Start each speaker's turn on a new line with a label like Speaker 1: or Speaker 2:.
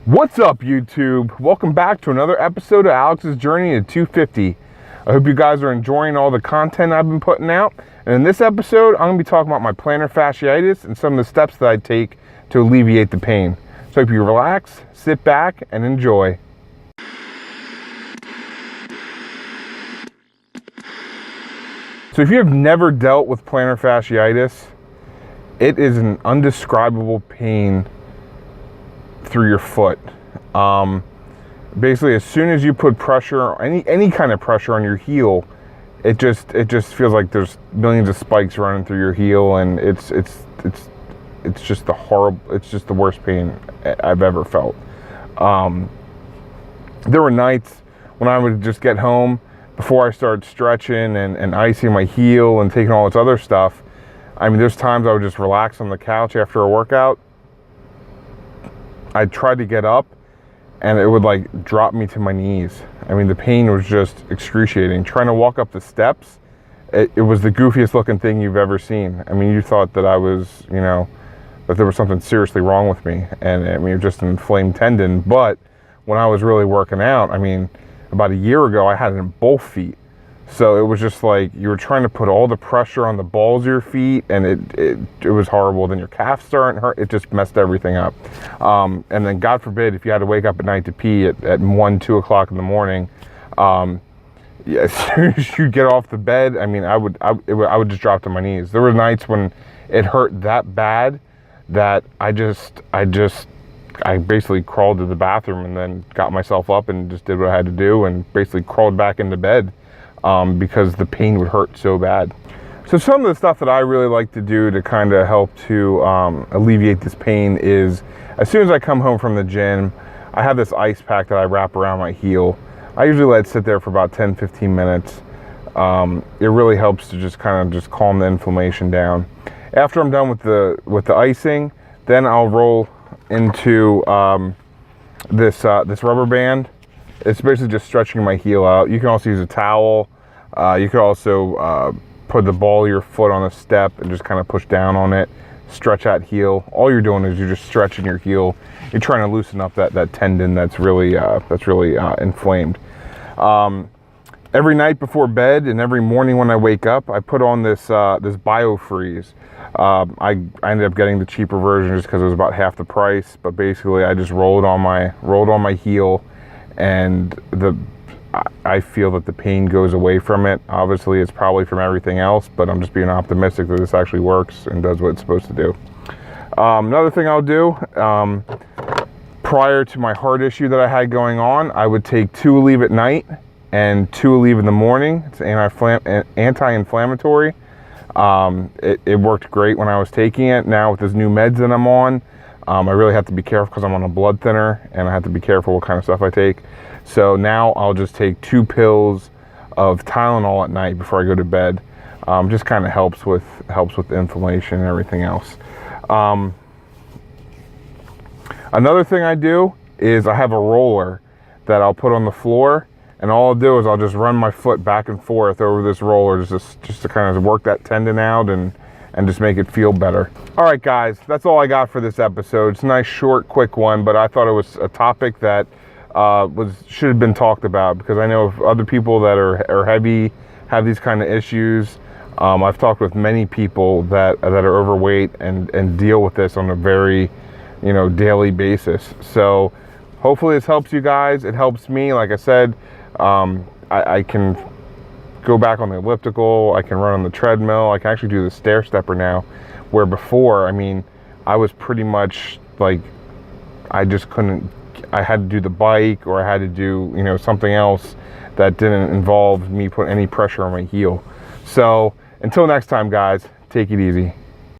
Speaker 1: What's up, YouTube? Welcome back to another episode of Alex's Journey to 250. I hope you guys are enjoying all the content I've been putting out. And in this episode, I'm going to be talking about my plantar fasciitis and some of the steps that I take to alleviate the pain. So if you relax, sit back, and enjoy. So if you have never dealt with plantar fasciitis, it is an undescribable pain through your foot. Basically, as soon as you put pressure, any kind of pressure on your heel, it just feels like there's millions of spikes running through your heel, and it's just the worst pain I've ever felt. There were nights when I would just get home before I started stretching and icing my heel and taking all this other stuff. I mean, there's times I would just relax on the couch after a workout. I'd try to get up and it would like drop me to my knees. I mean, the pain was just excruciating. Trying to walk up the steps, it was the goofiest looking thing you've ever seen. I mean, you thought that I was, that there was something seriously wrong with me. And I mean, just an inflamed tendon. But when I was really working out, I mean, about a year ago, I had it in both feet. So it was just like you were trying to put all the pressure on the balls of your feet, and it was horrible. Then your calves starting to hurt. It just messed everything up. And then God forbid if you had to wake up at night to pee at 1, 2 o'clock in the morning, as soon as you get off the bed, I mean, I would just drop to my knees. There were nights when it hurt that bad that I basically crawled to the bathroom and then got myself up and just did what I had to do and basically crawled back into bed. Because the pain would hurt so bad. So some of the stuff that I really like to do to kind of help to alleviate this pain is, as soon as I come home from the gym, I have this ice pack that I wrap around my heel. I usually let it sit there for about 10-15 minutes. It really helps to just kind of calm the inflammation down. After I'm done with the icing, then I'll roll into this rubber band. It's basically just stretching my heel out. You can also use a towel. You could also put the ball of your foot on a step and just kind of push down on it, stretch that heel. All you're doing is you're just stretching your heel. You're trying to loosen up that tendon that's really inflamed. Every night before bed and every morning when I wake up, I put on this BioFreeze. I ended up getting the cheaper version just because it was about half the price. But basically, I just rolled on my heel, and I feel that the pain goes away from it. Obviously, it's probably from everything else, but I'm just being optimistic that this actually works and does what it's supposed to do. Another thing I'll do, prior to my heart issue that I had going on, I would take 2 Aleve at night and 2 Aleve in the morning. It's anti-inflammatory. It worked great when I was taking it. Now with these new meds that I'm on, I really have to be careful because I'm on a blood thinner, and I have to be careful what kind of stuff I take. So now I'll just take 2 pills of Tylenol at night before I go to bed. Just kind of helps with inflammation and everything else. Another thing I do is I have a roller that I'll put on the floor, and all I'll do is I'll just run my foot back and forth over this roller just to kind of work that tendon out and just make it feel better. All right, guys, that's all I got for this episode. It's a nice, short, quick one, but I thought it was a topic that should have been talked about, because I know of other people that are heavy, have these kind of issues. I've talked with many people that are overweight and deal with this on a very, daily basis. So hopefully this helps you guys. It helps me. Like I said, I can go back on the elliptical, I can run on the treadmill, I can actually do the stair stepper now, where before, I mean, I was pretty much like, I had to do the bike, or I had to do, something else that didn't involve me putting any pressure on my heel. So until next time, guys, take it easy.